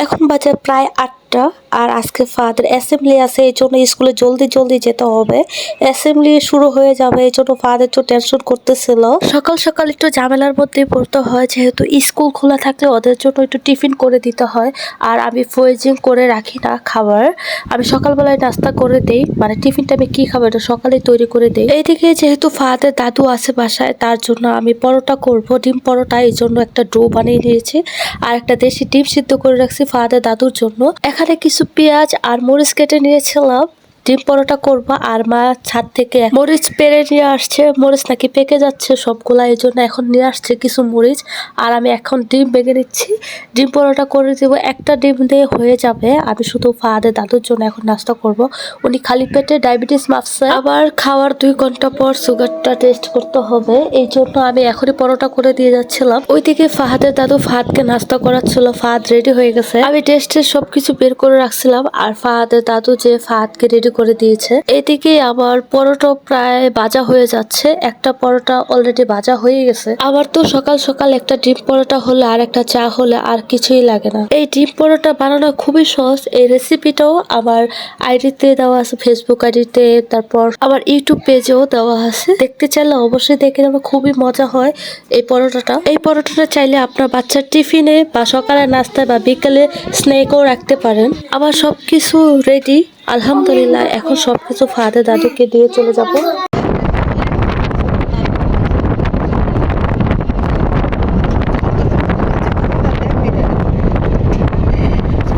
এখন বাজে প্রায় 8টা। আর আজকে ফাহাদের অ্যাসেম্বলি আছে, এই জন্য স্কুলে জলদি জলদি যেতে হবে। অ্যাসেম্বলি শুরু হয়ে যাবে, এই জন্য ফাহাদের একটু টেনশন করতেছিল। সকাল সকাল একটু ঝামেলার মধ্যে পড়তে হয়, যেহেতু স্কুল খোলা থাকলে ওদের জন্য একটু টিফিন করে দিতে হয়। আর আমি ফ্রোজিং করে রাখি না খাবার, আমি সকালবেলায় নাস্তা করে দেই, মানে টিফিনটা আমি কি খাবো এটা সকালে তৈরি করে দেই। এইদিকে যেহেতু ফাহাদের দাদু আছে বাসায়, তার জন্য আমি পরোটা করব, ডিম পরোটা। এই জন্য একটা ডো বানিয়ে নিয়েছি আর একটা দেশি ডিম সিদ্ধ করে রাখছি ফাহাদের দাদুর জন্য। এখানে কিছু পেঁয়াজ আর মরিচ কেটে নিয়েছিলাম, ডিম পরোটা করবো। আর মা ছাদ থেকে মরিচ পেড়ে নিয়ে আসছে, মরিচ নাকি পেকে যাচ্ছে সবগুলা, এই জন্য এখন নিয়ে আসছে কিছু মরিচ। আর আমি এখন ডিম ভেঙে নিচ্ছি, ডিম পরোটা করে দিব। একটা ডিম দিয়ে হয়ে যাবে। আমি শুধু ফাহাদের দাদুর জন্য এখন নাস্তা করব, উনি খালি পেটে ডায়াবেটিস মাপছে, আবার খাওয়ার 2 ঘন্টা পর সুগারটা টেস্ট করতে হবে, এই জন্য আমি এখনই পরোটা করে দিয়ে যাচ্ছিলাম। ওইদিকে ফাহাদের দাদু ফাহাদকে নাস্তা করাচ্ছিল, ফাহাদ রেডি হয়ে গেছে। আমি টেস্টের সবকিছু বের করে রাখছিলাম আর ফাহাদের দাদু যে ফাহাদকে রেডি করে দিয়েছে। এইদিকে আমার পরোটা প্রায় ভাজা হয়ে যাচ্ছে, একটা পরোটা অলরেডি ভাজা হয়ে গেছে। আমার তো সকাল সকাল একটা ডিম পরোটা হলে আর একটা চা হলে আর কিছুই লাগে না। এই ডিম পরোটা বানানো খুবই সহজ, এই রেসিপিটাও আমার আইডিতে দেওয়া আছে, ফেসবুক আইডিতে, তারপর আমার ইউটিউব পেজেও দেওয়া আছে, দেখতে চাইলে অবশ্যই দেখে নেবে, খুবই মজা হয় এই পরোটাটা। এই পরোটাটা চাইলে আপনার বাচ্চার টিফিনে বা সকালে নাস্তায় বা বিকেলে স্ন্যাকও রাখতে পারেন। আমার সবকিছু রেডি আলহামদুলিল্লাহ। এখন সবকিছু ফাহাদের দাদুকে দিয়ে চলে যাব।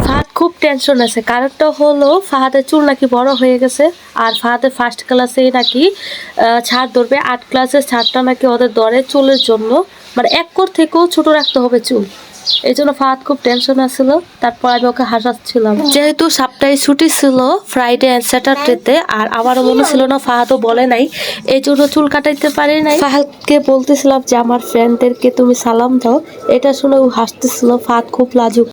ফাহাদ খুব টেনশন আছে, কারণটা হলো ফাহাদের চুল নাকি বড় হয়ে গেছে। আর ফাহাদের ফার্স্ট ক্লাসেই নাকি ছাড় ধরবে, 8 ক্লাসের ছাড়টা নাকি ওদের ধরে চুলের জন্য, মানে 1 কোর থেকেও ছোট রাখতে হবে চুল। এই জন্য ফাহাদ খুব টেনশন আছিল। তারপর আমি ওকে হাসাচ্ছিলাম, যেহেতু সপ্তাহে ছুটি ছিল ফ্রাইডে অ্যান্ড স্যাটারডেতে, আর আমারও মনে ছিল না, ফাহাদও বলে নাই, এই জন্য চুল কাটাইতে পারি নাই। ফাহাদকে বলতেছিলাম যে আমার ফ্রেন্ডদেরকে তুমি সালাম দাও, এটা শুনে ও হাসতেছিল। ফাহাদ খুব লাজুক।